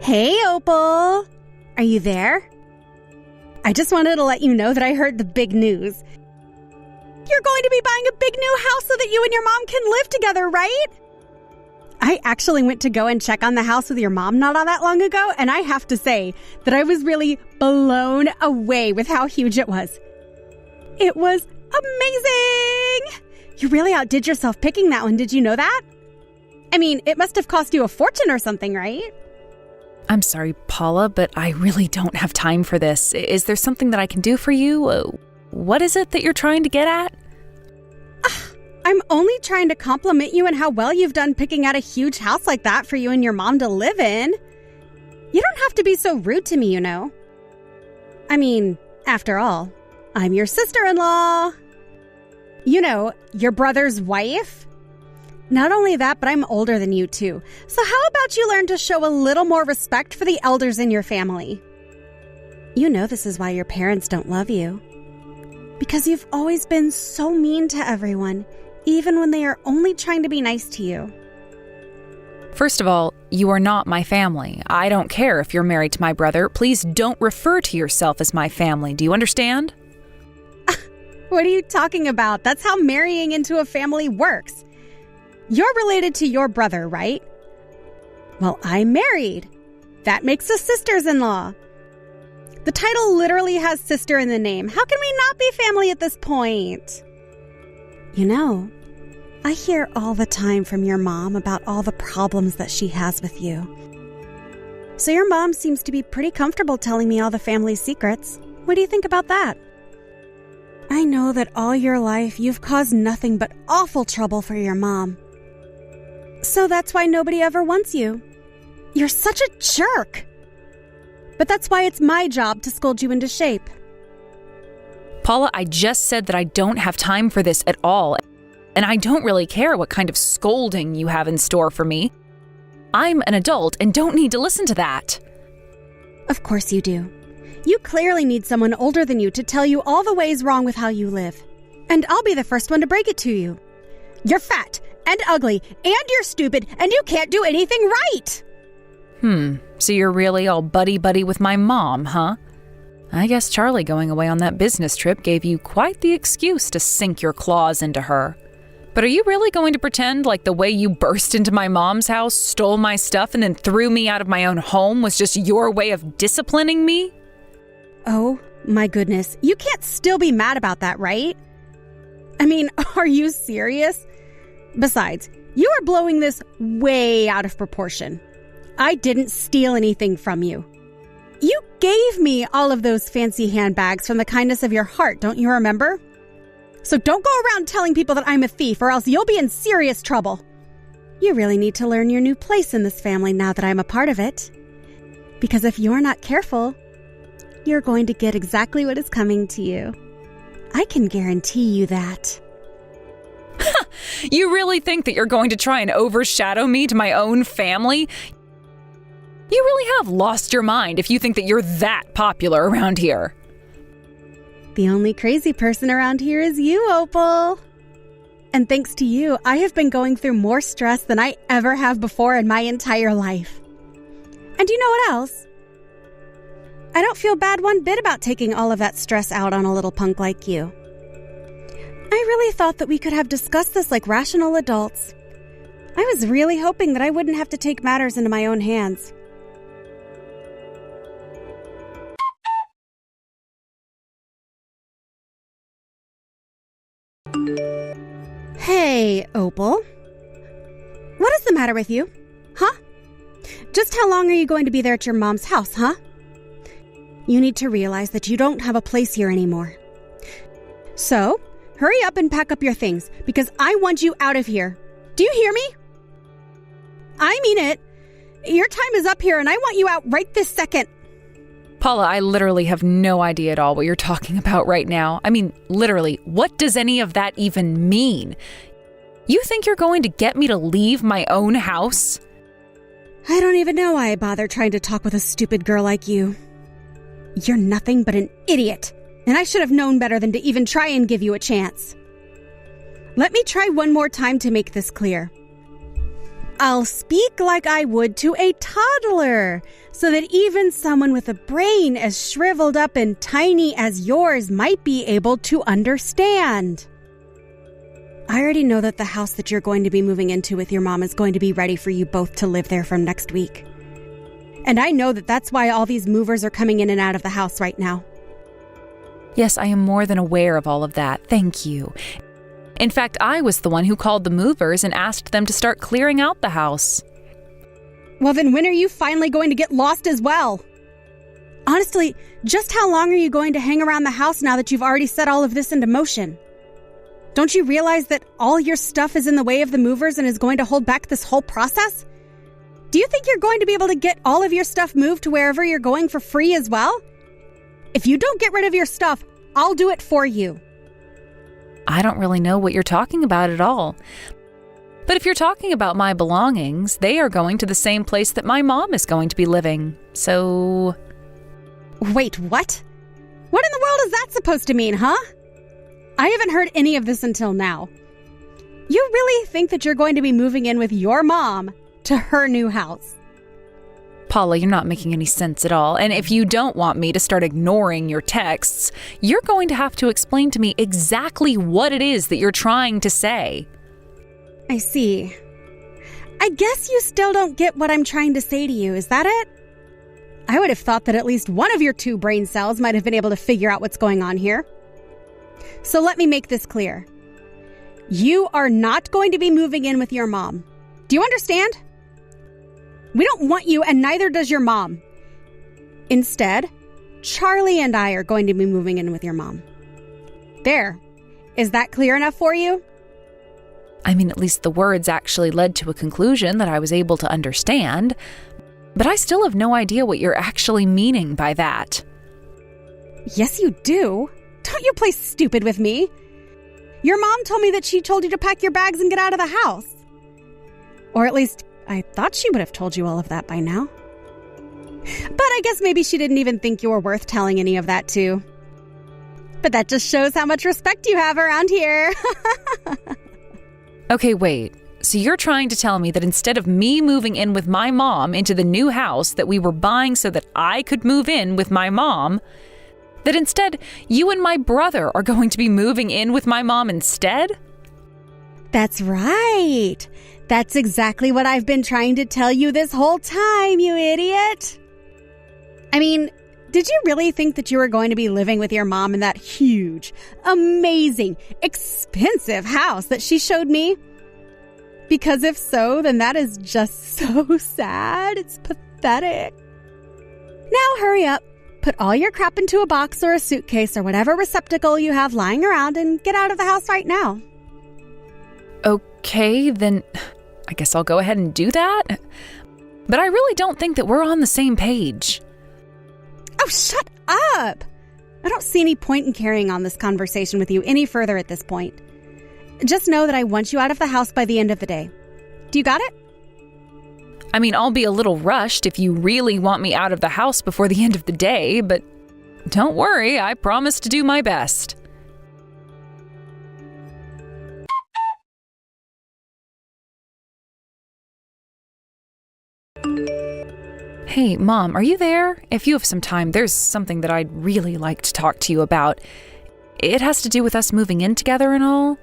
Hey, Opal. Are you there? I just wanted to let you know that I heard the big news. You're going to be buying a big new house so that you and your mom can live together, right? I actually went to go and check on the house with your mom not all that long ago, and I have to say that I was really blown away with how huge it was. It was amazing! You really outdid yourself picking that one, did you know that? I mean, it must have cost you a fortune or something, right? I'm sorry, Paula, but I really don't have time for this. Is there something that I can do for you? What is it that you're trying to get at? I'm only trying to compliment you on how well you've done picking out a huge house like that for you and your mom to live in. You don't have to be so rude to me, you know. I mean, after all, I'm your sister-in-law. You know, your brother's wife. Not only that, but I'm older than you too. So how about you learn to show a little more respect for the elders in your family? You know this is why your parents don't love you. Because you've always been so mean to everyone, even when they are only trying to be nice to you. First of all, you are not my family. I don't care if you're married to my brother. Please don't refer to yourself as my family. Do you understand? What are you talking about? That's how marrying into a family works. You're related to your brother, right? Well, I'm married. That makes us sisters-in-law. The title literally has sister in the name. How can we not be family at this point? You know, I hear all the time from your mom about all the problems that she has with you. So your mom seems to be pretty comfortable telling me all the family secrets. What do you think about that? I know that all your life you've caused nothing but awful trouble for your mom. So that's why nobody ever wants you. You're such a jerk. But that's why it's my job to scold you into shape. Paula, I just said that I don't have time for this at all. And I don't really care what kind of scolding you have in store for me. I'm an adult and don't need to listen to that. Of course you do. You clearly need someone older than you to tell you all the ways wrong with how you live. And I'll be the first one to break it to you. You're fat and ugly and you're stupid and you can't do anything right. So you're really all buddy-buddy with my mom, huh? I guess Charlie going away on that business trip gave you quite the excuse to sink your claws into her. But are you really going to pretend like the way you burst into my mom's house, stole my stuff, and then threw me out of my own home was just your way of disciplining me? Oh, my goodness. You can't still be mad about that, right? I mean, are you serious? Besides, you are blowing this way out of proportion. I didn't steal anything from you. You gave me all of those fancy handbags from the kindness of your heart, don't you remember? So don't go around telling people that I'm a thief or else you'll be in serious trouble. You really need to learn your new place in this family now that I'm a part of it. Because if you're not careful, you're going to get exactly what is coming to you. I can guarantee you that. You really think that you're going to try and overshadow me to my own family? You really have lost your mind if you think that you're that popular around here. The only crazy person around here is you, Opal. And thanks to you, I have been going through more stress than I ever have before in my entire life. And you know what else? I don't feel bad one bit about taking all of that stress out on a little punk like you. I really thought that we could have discussed this like rational adults. I was really hoping that I wouldn't have to take matters into my own hands. Hey, Opal. What is the matter with you? Huh? Just how long are you going to be there at your mom's house, huh? You need to realize that you don't have a place here anymore. So, hurry up and pack up your things, because I want you out of here. Do you hear me? I mean it. Your time is up here, and I want you out right this second. Paula, I literally have no idea at all what you're talking about right now. I mean, literally, what does any of that even mean? You think you're going to get me to leave my own house? I don't even know why I bother trying to talk with a stupid girl like you. You're nothing but an idiot, and I should have known better than to even try and give you a chance. Let me try one more time to make this clear. I'll speak like I would to a toddler, so that even someone with a brain as shriveled up and tiny as yours might be able to understand. I already know that the house that you're going to be moving into with your mom is going to be ready for you both to live there from next week. And I know that that's why all these movers are coming in and out of the house right now. Yes, I am more than aware of all of that. Thank you. In fact, I was the one who called the movers and asked them to start clearing out the house. Well, then when are you finally going to get lost as well? Honestly, just how long are you going to hang around the house now that you've already set all of this into motion? Don't you realize that all your stuff is in the way of the movers and is going to hold back this whole process? Do you think you're going to be able to get all of your stuff moved to wherever you're going for free as well? If you don't get rid of your stuff, I'll do it for you. I don't really know what you're talking about at all. But if you're talking about my belongings, they are going to the same place that my mom is going to be living. So... Wait, what? What in the world is that supposed to mean, huh? I haven't heard any of this until now. You really think that you're going to be moving in with your mom to her new house? Paula, you're not making any sense at all. And if you don't want me to start ignoring your texts, you're going to have to explain to me exactly what it is that you're trying to say. I see. I guess you still don't get what I'm trying to say to you, is that it? I would have thought that at least one of your 2 brain cells might have been able to figure out what's going on here. So let me make this clear. You are not going to be moving in with your mom. Do you understand? We don't want you, and neither does your mom. Instead, Charlie and I are going to be moving in with your mom. There. Is that clear enough for you? I mean, at least the words actually led to a conclusion that I was able to understand, but I still have no idea what you're actually meaning by that. Yes, you do. Don't you play stupid with me. Your mom told me that she told you to pack your bags and get out of the house. Or at least, I thought she would have told you all of that by now. But I guess maybe she didn't even think you were worth telling any of that to. But that just shows how much respect you have around here. Okay, wait. So you're trying to tell me that instead of me moving in with my mom into the new house that we were buying so that I could move in with my mom, that instead you and my brother are going to be moving in with my mom instead? That's right. That's exactly what I've been trying to tell you this whole time, you idiot. I mean, did you really think that you were going to be living with your mom in that huge, amazing, expensive house that she showed me? Because if so, then that is just so sad. It's pathetic. Now hurry up. Put all your crap into a box or a suitcase or whatever receptacle you have lying around and get out of the house right now. Okay, then I guess I'll go ahead and do that. But I really don't think that we're on the same page. Oh, shut up! I don't see any point in carrying on this conversation with you any further at this point. Just know that I want you out of the house by the end of the day. Do you got it? I mean, I'll be a little rushed if you really want me out of the house before the end of the day, but don't worry, I promise to do my best. Hey, Mom, are you there? If you have some time, there's something that I'd really like to talk to you about. It has to do with us moving in together and all.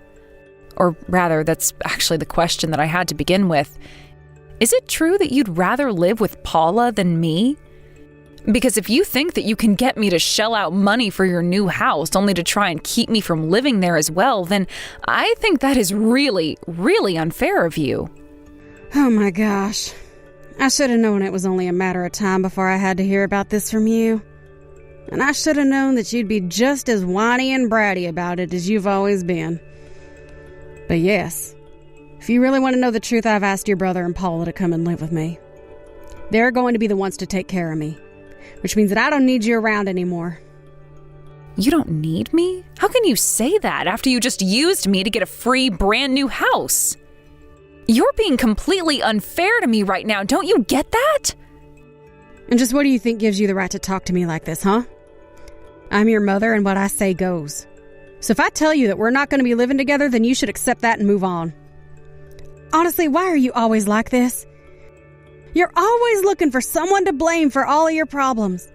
Or rather, that's actually the question that I had to begin with. Is it true that you'd rather live with Paula than me? Because if you think that you can get me to shell out money for your new house only to try and keep me from living there as well, then I think that is really, really unfair of you. Oh my gosh. I should have known it was only a matter of time before I had to hear about this from you. And I should have known that you'd be just as whiny and bratty about it as you've always been. But yes, if you really want to know the truth, I've asked your brother and Paula to come and live with me. They're going to be the ones to take care of me, which means that I don't need you around anymore. You don't need me? How can you say that after you just used me to get a free brand new house? You're being completely unfair to me right now, don't you get that? And just what do you think gives you the right to talk to me like this, huh? I'm your mother and what I say goes. So if I tell you that we're not going to be living together, then you should accept that and move on. Honestly, why are you always like this? You're always looking for someone to blame for all of your problems.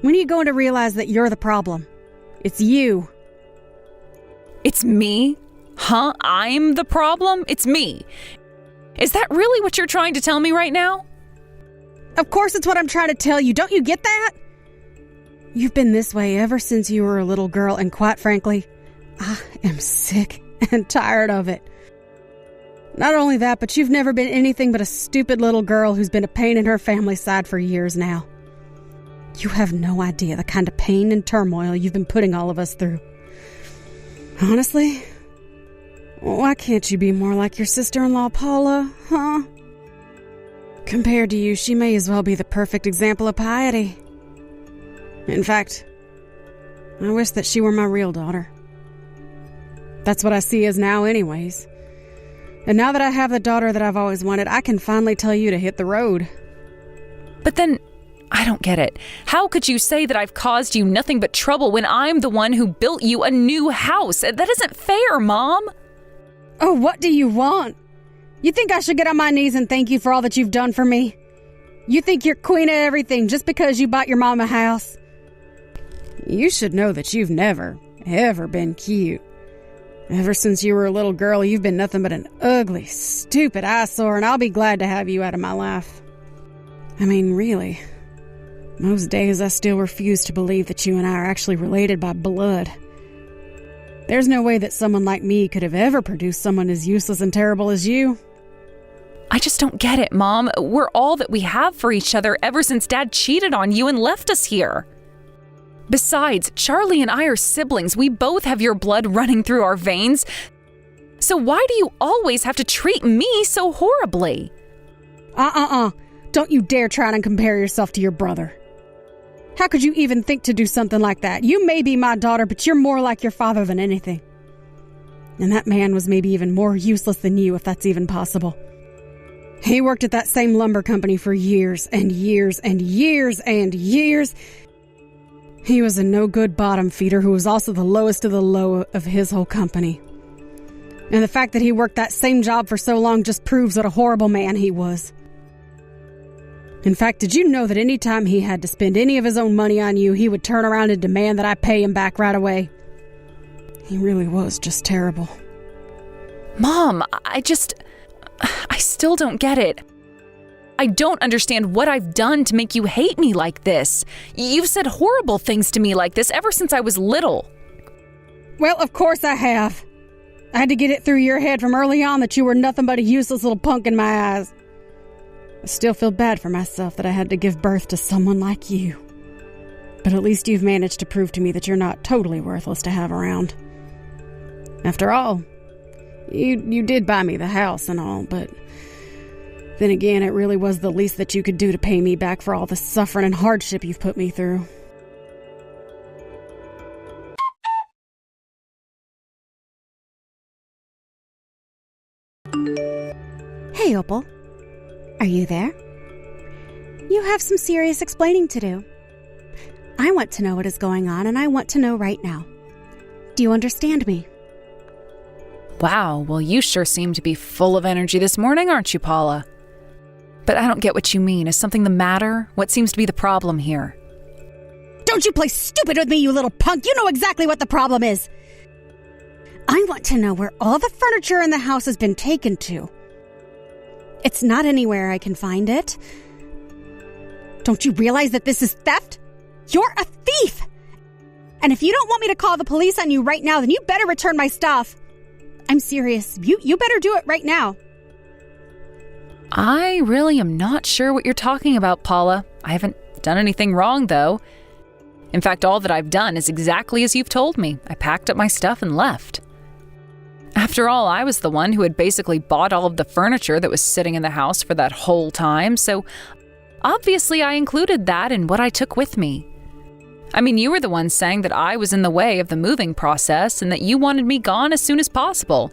When are you going to realize that you're the problem? It's you. It's me? Huh? I'm the problem? It's me. Is that really what you're trying to tell me right now? Of course it's what I'm trying to tell you. Don't you get that? You've been this way ever since you were a little girl, and quite frankly, I am sick and tired of it. Not only that, but you've never been anything but a stupid little girl who's been a pain in her family's side for years now. You have no idea the kind of pain and turmoil you've been putting all of us through. Honestly, why can't you be more like your sister-in-law, Paula, huh? Compared to you, she may as well be the perfect example of piety. In fact, I wish that she were my real daughter. That's what I see as now anyways. And now that I have the daughter that I've always wanted, I can finally tell you to hit the road. But then, I don't get it. How could you say that I've caused you nothing but trouble when I'm the one who built you a new house? That isn't fair, Mom. Oh, what do you want? You think I should get on my knees and thank you for all that you've done for me? You think you're queen of everything just because you bought your mom a house? You should know that you've never, ever been cute. Ever since you were a little girl, you've been nothing but an ugly, stupid eyesore, and I'll be glad to have you out of my life. I mean, really, most days I still refuse to believe that you and I are actually related by blood. There's no way that someone like me could have ever produced someone as useless and terrible as you. I just don't get it, Mom. We're all that we have for each other ever since Dad cheated on you and left us here. Besides, Charlie and I are siblings. We both have your blood running through our veins. So why do you always have to treat me so horribly? Don't you dare try and compare yourself to your brother. How could you even think to do something like that? You may be my daughter, but you're more like your father than anything. And that man was maybe even more useless than you, if that's even possible. He worked at that same lumber company for years and years and years and years. He was a no-good bottom feeder who was also the lowest of the low of his whole company. And the fact that he worked that same job for so long just proves what a horrible man he was. In fact, did you know that any time he had to spend any of his own money on you, he would turn around and demand that I pay him back right away? He really was just terrible. Mom, I still don't get it. I don't understand what I've done to make you hate me like this. You've said horrible things to me like this ever since I was little. Well, of course I have. I had to get it through your head from early on that you were nothing but a useless little punk in my eyes. I still feel bad for myself that I had to give birth to someone like you. But at least you've managed to prove to me that you're not totally worthless to have around. After all, you did buy me the house and all, but then again, it really was the least that you could do to pay me back for all the suffering and hardship you've put me through. Hey, Opal. Are you there? You have some serious explaining to do. I want to know what is going on, and I want to know right now. Do you understand me? Wow, well, you sure seem to be full of energy this morning, aren't you, Paula? But I don't get what you mean. Is something the matter? What seems to be the problem here? Don't you play stupid with me, you little punk! You know exactly what the problem is! I want to know where all the furniture in the house has been taken to. It's not anywhere I can find it. Don't you realize that this is theft? You're a thief! And if you don't want me to call the police on you right now, then you better return my stuff. I'm serious. You better do it right now. I really am not sure what you're talking about, Paula. I haven't done anything wrong, though. In fact, all that I've done is exactly as you've told me. I packed up my stuff and left. After all, I was the one who had basically bought all of the furniture that was sitting in the house for that whole time, so obviously I included that in what I took with me. I mean, you were the one saying that I was in the way of the moving process and that you wanted me gone as soon as possible.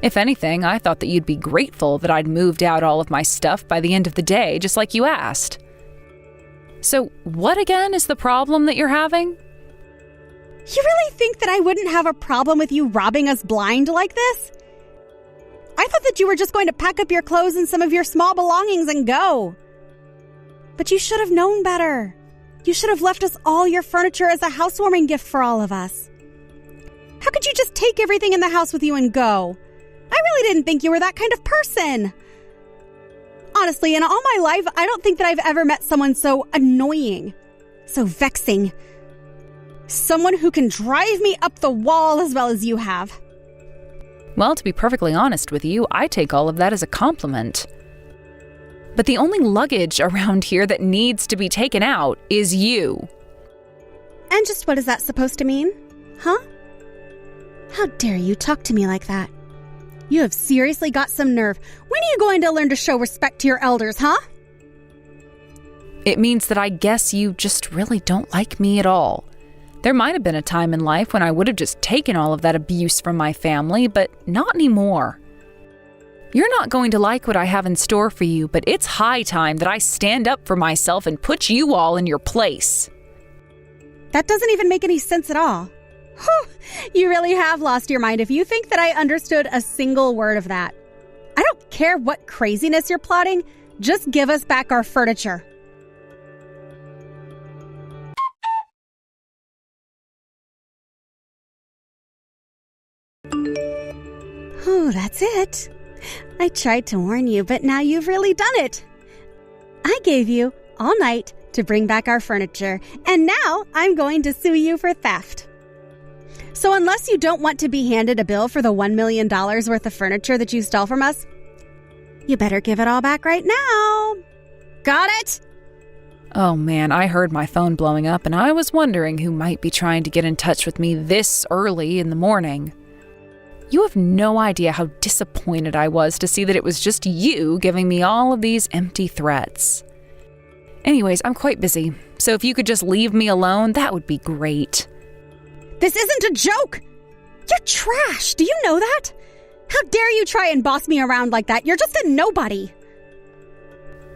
If anything, I thought that you'd be grateful that I'd moved out all of my stuff by the end of the day, just like you asked. So, what again is the problem that you're having? You really think that I wouldn't have a problem with you robbing us blind like this? I thought that you were just going to pack up your clothes and some of your small belongings and go. But you should have known better. You should have left us all your furniture as a housewarming gift for all of us. How could you just take everything in the house with you and go? I really didn't think you were that kind of person. Honestly, in all my life, I don't think that I've ever met someone so annoying, so vexing. Someone who can drive me up the wall as well as you have. Well, to be perfectly honest with you, I take all of that as a compliment. But the only luggage around here that needs to be taken out is you. And just what is that supposed to mean? Huh? How dare you talk to me like that? You have seriously got some nerve. When are you going to learn to show respect to your elders, huh? It means that I guess you just really don't like me at all. There might have been a time in life when I would have just taken all of that abuse from my family, but not anymore. You're not going to like what I have in store for you, but it's high time that I stand up for myself and put you all in your place. That doesn't even make any sense at all. Whew, you really have lost your mind if you think that I understood a single word of that. I don't care what craziness you're plotting, just give us back our furniture. Oh, that's it. I tried to warn you, but now you've really done it. I gave you all night to bring back our furniture, and now I'm going to sue you for theft. So unless you don't want to be handed a bill for the $1 million worth of furniture that you stole from us, you better give it all back right now. Got it? Oh man, I heard my phone blowing up and I was wondering who might be trying to get in touch with me this early in the morning. You have no idea how disappointed I was to see that it was just you giving me all of these empty threats. Anyways, I'm quite busy, so if you could just leave me alone, that would be great. This isn't a joke! You're trash! Do you know that? How dare you try and boss me around like that? You're just a nobody!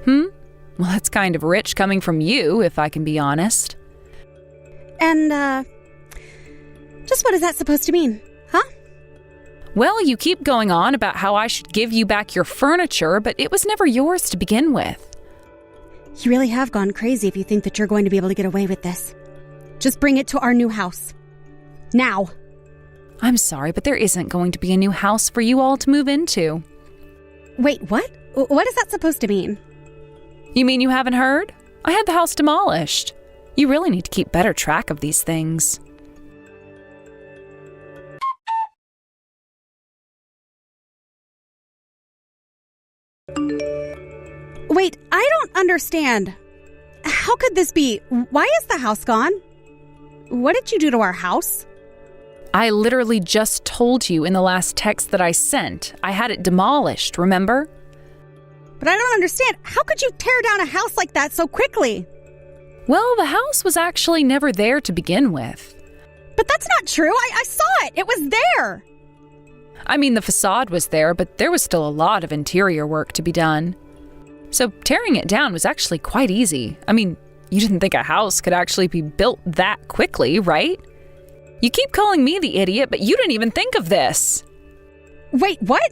Well, that's kind of rich coming from you, if I can be honest. And, just what is that supposed to mean, huh? Well, you keep going on about how I should give you back your furniture, but it was never yours to begin with. You really have gone crazy if you think that you're going to be able to get away with this. Just bring it to our new house. Now. I'm sorry, but there isn't going to be a new house for you all to move into. Wait, what? What is that supposed to mean? You mean you haven't heard? I had the house demolished. You really need to keep better track of these things. Wait, I don't understand. How could this be? Why is the house gone? What did you do to our house? I literally just told you in the last text that I sent. I had it demolished, remember? But I don't understand. How could you tear down a house like that so quickly? Well, the house was actually never there to begin with. But that's not true. I saw it. It was there. I mean, the facade was there, but there was still a lot of interior work to be done. So tearing it down was actually quite easy. I mean, you didn't think a house could actually be built that quickly, right? You keep calling me the idiot, but you didn't even think of this. Wait, what?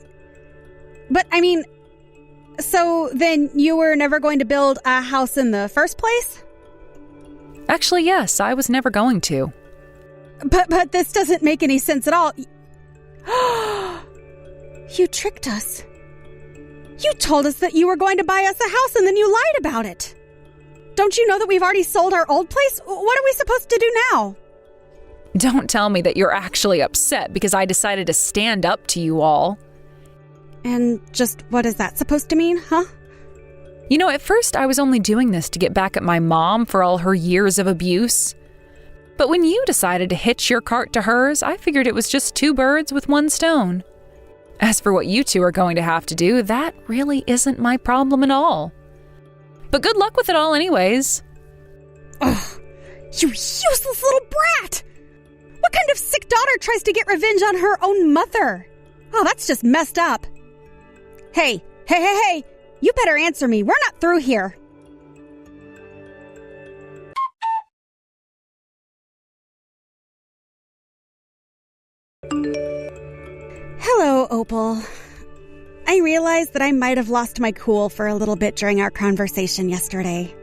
But, I mean, so then you were never going to build a house in the first place? Actually, yes, I was never going to. But this doesn't make any sense at all. You tricked us. You told us that you were going to buy us a house and then you lied about it. Don't you know that we've already sold our old place? What are we supposed to do now? Don't tell me that you're actually upset because I decided to stand up to you all. And just what is that supposed to mean, huh? You know, at first I was only doing this to get back at my mom for all her years of abuse. But when you decided to hitch your cart to hers, I figured it was just two birds with one stone. As for what you two are going to have to do, that really isn't my problem at all. But good luck with it all anyways. Ugh, you useless little brat! What kind of sick daughter tries to get revenge on her own mother? Oh, that's just messed up. Hey, you better answer me. We're not through here. Hello, Opal. I realized that I might have lost my cool for a little bit during our conversation yesterday.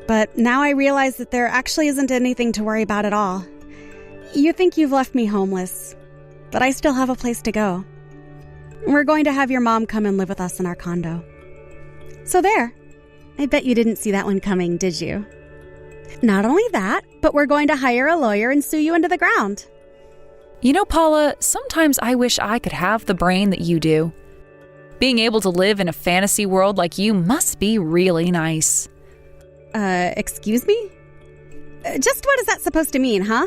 But now I realize that there actually isn't anything to worry about at all. You think you've left me homeless, but I still have a place to go. We're going to have your mom come and live with us in our condo. So there. I bet you didn't see that one coming, did you? Not only that, but we're going to hire a lawyer and sue you into the ground. You know, Paula, sometimes I wish I could have the brain that you do. Being able to live in a fantasy world like you must be really nice. Excuse me? Just what is that supposed to mean, huh?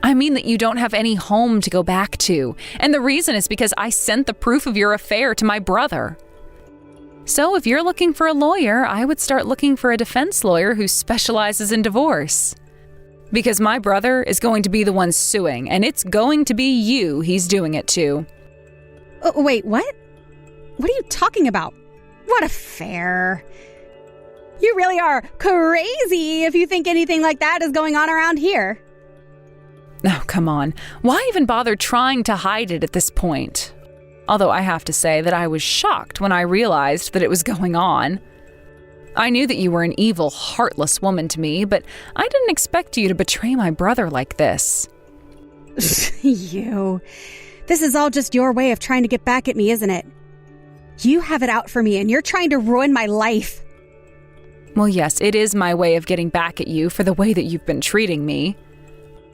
I mean that you don't have any home to go back to, and the reason is because I sent the proof of your affair to my brother. So if you're looking for a lawyer, I would start looking for a defense lawyer who specializes in divorce. Because my brother is going to be the one suing, and it's going to be you he's doing it to. Wait, what? What are you talking about? What affair? You really are crazy if you think anything like that is going on around here. Oh, come on. Why even bother trying to hide it at this point? Although I have to say that I was shocked when I realized that it was going on. I knew that you were an evil, heartless woman to me, but I didn't expect you to betray my brother like this. You. This is all just your way of trying to get back at me, isn't it? You have it out for me, and you're trying to ruin my life. Well, yes, it is my way of getting back at you for the way that you've been treating me.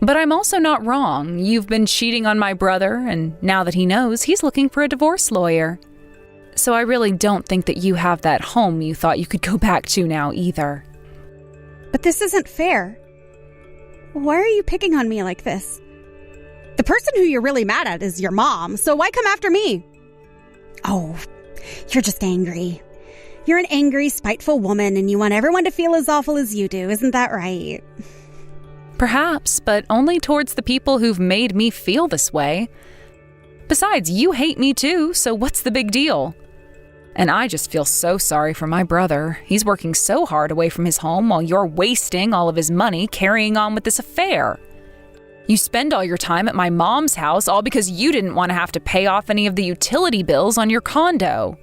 But I'm also not wrong. You've been cheating on my brother, and now that he knows, he's looking for a divorce lawyer. So I really don't think that you have that home you thought you could go back to now either. But this isn't fair. Why are you picking on me like this? The person who you're really mad at is your mom, so why come after me? Oh, you're just angry. You're an angry, spiteful woman, and you want everyone to feel as awful as you do, isn't that right? Perhaps, but only towards the people who've made me feel this way. Besides, you hate me too, so what's the big deal? And I just feel so sorry for my brother. He's working so hard away from his home while you're wasting all of his money carrying on with this affair. You spend all your time at my mom's house all because you didn't want to have to pay off any of the utility bills on your condo.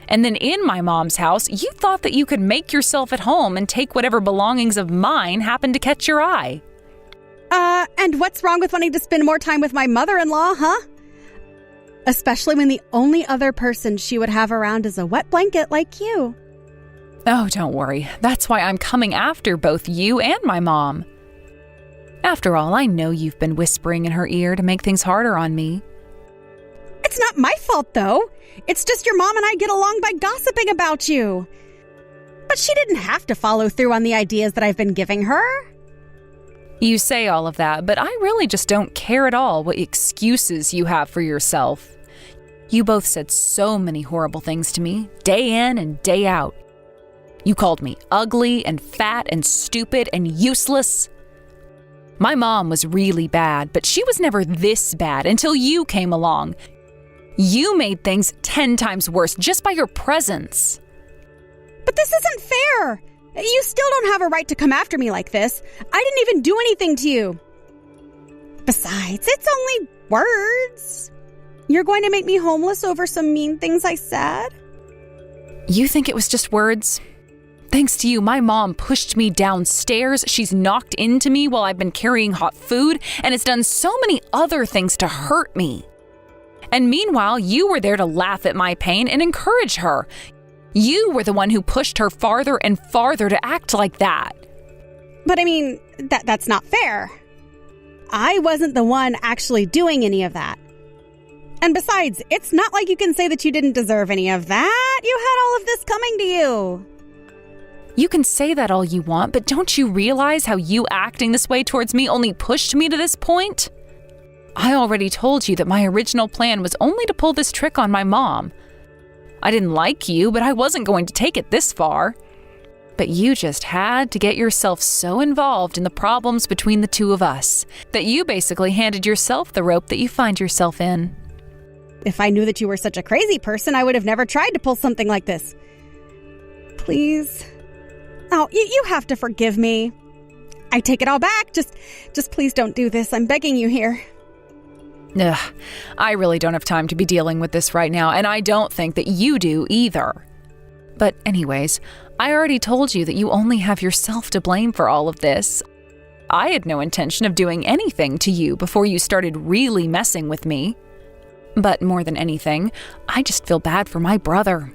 And then in my mom's house, you thought that you could make yourself at home and take whatever belongings of mine happened to catch your eye. And what's wrong with wanting to spend more time with my mother-in-law, huh? Especially when the only other person she would have around is a wet blanket like you. Oh, don't worry. That's why I'm coming after both you and my mom. After all, I know you've been whispering in her ear to make things harder on me. It's not my fault, though. It's just your mom and I get along by gossiping about you. But she didn't have to follow through on the ideas that I've been giving her. You say all of that, but I really just don't care at all what excuses you have for yourself. You both said so many horrible things to me, day in and day out. You called me ugly and fat and stupid and useless. My mom was really bad, but she was never this bad until you came along. You made things 10 times worse just by your presence. But this isn't fair. You still don't have a right to come after me like this. I didn't even do anything to you. Besides, it's only words. You're going to make me homeless over some mean things I said? You think it was just words? Thanks to you, my mom pushed me downstairs. She's knocked into me while I've been carrying hot food, and has done so many other things to hurt me. And meanwhile, you were there to laugh at my pain and encourage her. You were the one who pushed her farther and farther to act like that. But I mean, that's not fair. I wasn't the one actually doing any of that. And besides, it's not like you can say that you didn't deserve any of that. You had all of this coming to you. You can say that all you want, but don't you realize how you acting this way towards me only pushed me to this point? I already told you that my original plan was only to pull this trick on my mom. I didn't like you, but I wasn't going to take it this far. But you just had to get yourself so involved in the problems between the two of us that you basically handed yourself the rope that you find yourself in. If I knew that you were such a crazy person, I would have never tried to pull something like this. Please. Oh, you have to forgive me. I take it all back. Just please don't do this. I'm begging you here. Ugh, I really don't have time to be dealing with this right now, and I don't think that you do either. But anyways, I already told you that you only have yourself to blame for all of this. I had no intention of doing anything to you before you started really messing with me. But more than anything, I just feel bad for my brother.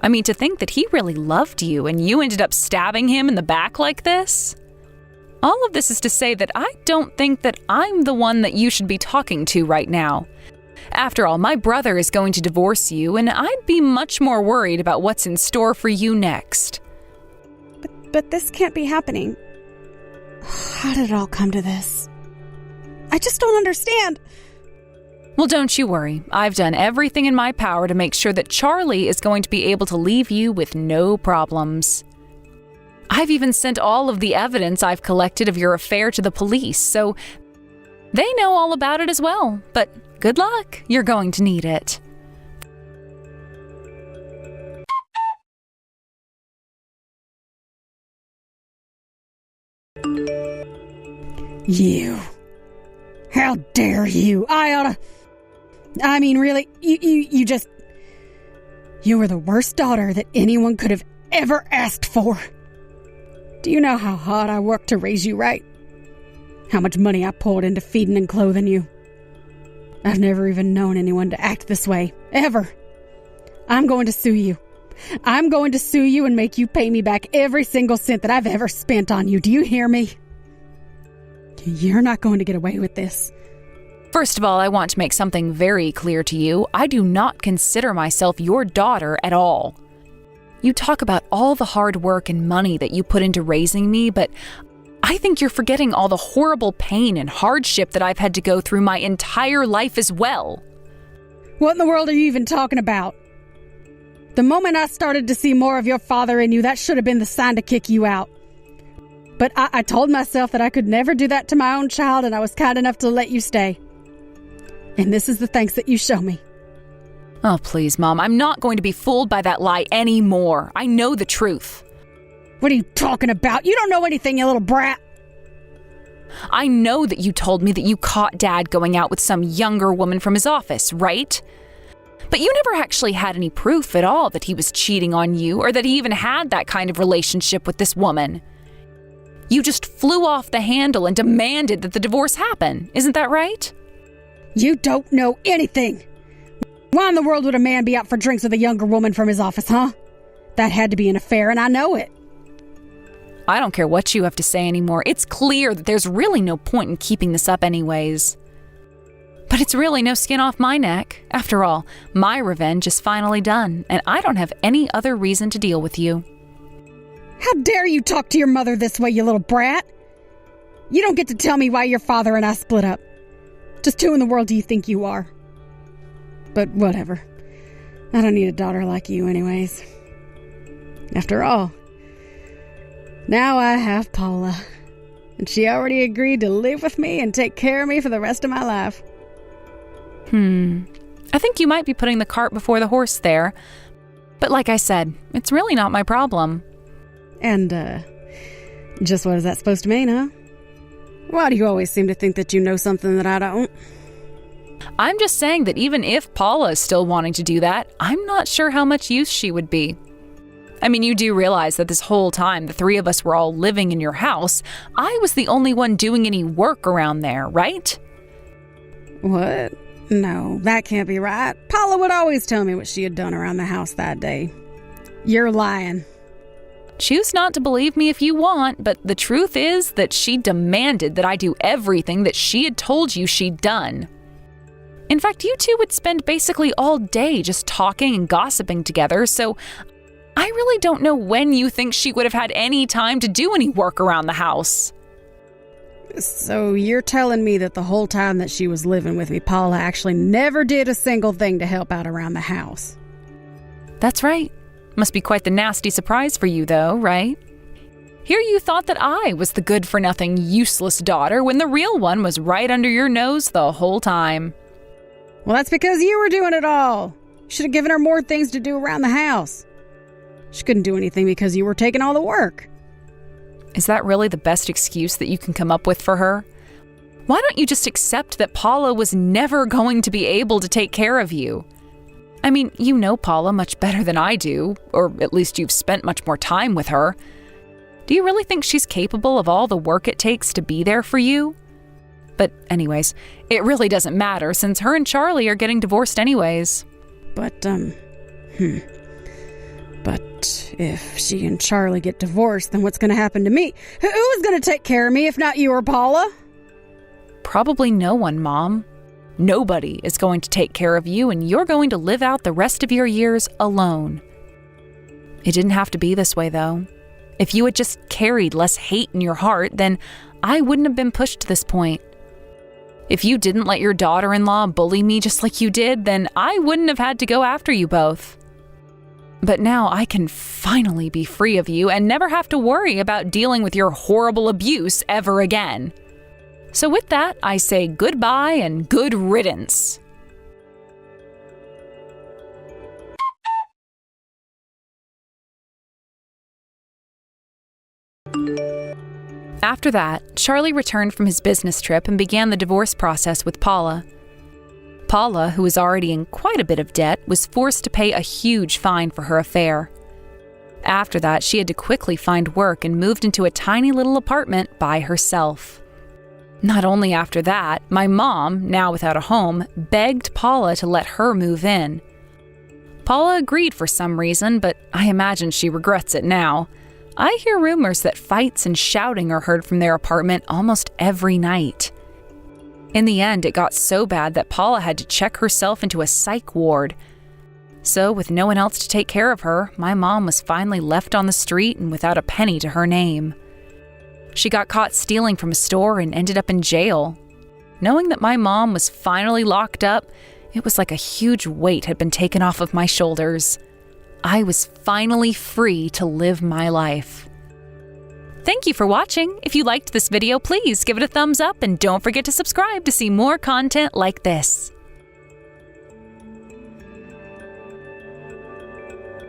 I mean, to think that he really loved you and you ended up stabbing him in the back like this? All of this is to say that I don't think that I'm the one that you should be talking to right now. After all, my brother is going to divorce you, and I'd be much more worried about what's in store for you next. But this can't be happening. How did it all come to this? I just don't understand. Well, don't you worry. I've done everything in my power to make sure that Charlie is going to be able to leave you with no problems. I've even sent all of the evidence I've collected of your affair to the police, so they know all about it as well. But good luck. You're going to need it. You. How dare you? Really, you were the worst daughter that anyone could have ever asked for. Do you know how hard I worked to raise you right? How much money I poured into feeding and clothing you? I've never even known anyone to act this way, ever. I'm going to sue you. I'm going to sue you and make you pay me back every single cent that I've ever spent on you. Do you hear me? You're not going to get away with this. First of all, I want to make something very clear to you. I do not consider myself your daughter at all. You talk about all the hard work and money that you put into raising me, but I think you're forgetting all the horrible pain and hardship that I've had to go through my entire life as well. What in the world are you even talking about? The moment I started to see more of your father in you, that should have been the sign to kick you out. But I told myself that I could never do that to my own child, and I was kind enough to let you stay. And this is the thanks that you show me. Oh, please, Mom. I'm not going to be fooled by that lie anymore. I know the truth. What are you talking about? You don't know anything, you little brat. I know that you told me that you caught Dad going out with some younger woman from his office, right? But you never actually had any proof at all that he was cheating on you or that he even had that kind of relationship with this woman. You just flew off the handle and demanded that the divorce happen. Isn't that right? You don't know anything. Why in the world would a man be out for drinks with a younger woman from his office, huh? That had to be an affair, and I know it. I don't care what you have to say anymore. It's clear that there's really no point in keeping this up anyways. But it's really no skin off my neck. After all, my revenge is finally done, and I don't have any other reason to deal with you. How dare you talk to your mother this way, you little brat? You don't get to tell me why your father and I split up. Just who in the world do you think you are? But whatever. I don't need a daughter like you anyways. After all, now I have Paula. And she already agreed to live with me and take care of me for the rest of my life. I think you might be putting the cart before the horse there. But like I said, it's really not my problem. And, just what is that supposed to mean, huh? Why do you always seem to think that you know something that I don't? I'm just saying that even if Paula is still wanting to do that, I'm not sure how much use she would be. I mean, you do realize that this whole time the three of us were all living in your house, I was the only one doing any work around there, right? What? No, that can't be right. Paula would always tell me what she had done around the house that day. You're lying. Choose not to believe me if you want, but the truth is that she demanded that I do everything that she had told you she'd done. In fact, you two would spend basically all day just talking and gossiping together, so I really don't know when you think she would have had any time to do any work around the house. So you're telling me that the whole time that she was living with me, Paula actually never did a single thing to help out around the house? That's right. Must be quite the nasty surprise for you, though, right? Here you thought that I was the good-for-nothing, useless daughter when the real one was right under your nose the whole time. Well, that's because you were doing it all. You should have given her more things to do around the house. She couldn't do anything because you were taking all the work. Is that really the best excuse that you can come up with for her? Why don't you just accept that Paula was never going to be able to take care of you? I mean, you know Paula much better than I do, or at least you've spent much more time with her. Do you really think she's capable of all the work it takes to be there for you? But anyways, it really doesn't matter since her and Charlie are getting divorced anyways. But if she and Charlie get divorced, then what's going to happen to me? Who is going to take care of me if not you or Paula? Probably no one, Mom. Nobody is going to take care of you, and you're going to live out the rest of your years alone. It didn't have to be this way, though. If you had just carried less hate in your heart, then I wouldn't have been pushed to this point. If you didn't let your daughter-in-law bully me just like you did, then I wouldn't have had to go after you both. But now I can finally be free of you and never have to worry about dealing with your horrible abuse ever again. So with that, I say goodbye and good riddance. After that, Charlie returned from his business trip and began the divorce process with Paula. Paula, who was already in quite a bit of debt, was forced to pay a huge fine for her affair. After that, she had to quickly find work and moved into a tiny little apartment by herself. Not only after that, my mom, now without a home, begged Paula to let her move in. Paula agreed for some reason, but I imagine she regrets it now. I hear rumors that fights and shouting are heard from their apartment almost every night. In the end, it got so bad that Paula had to check herself into a psych ward. So, with no one else to take care of her, my mom was finally left on the street and without a penny to her name. She got caught stealing from a store and ended up in jail. Knowing that my mom was finally locked up, it was like a huge weight had been taken off of my shoulders. I was finally free to live my life. Thank you for watching. If you liked this video, please give it a thumbs up and don't forget to subscribe to see more content like this.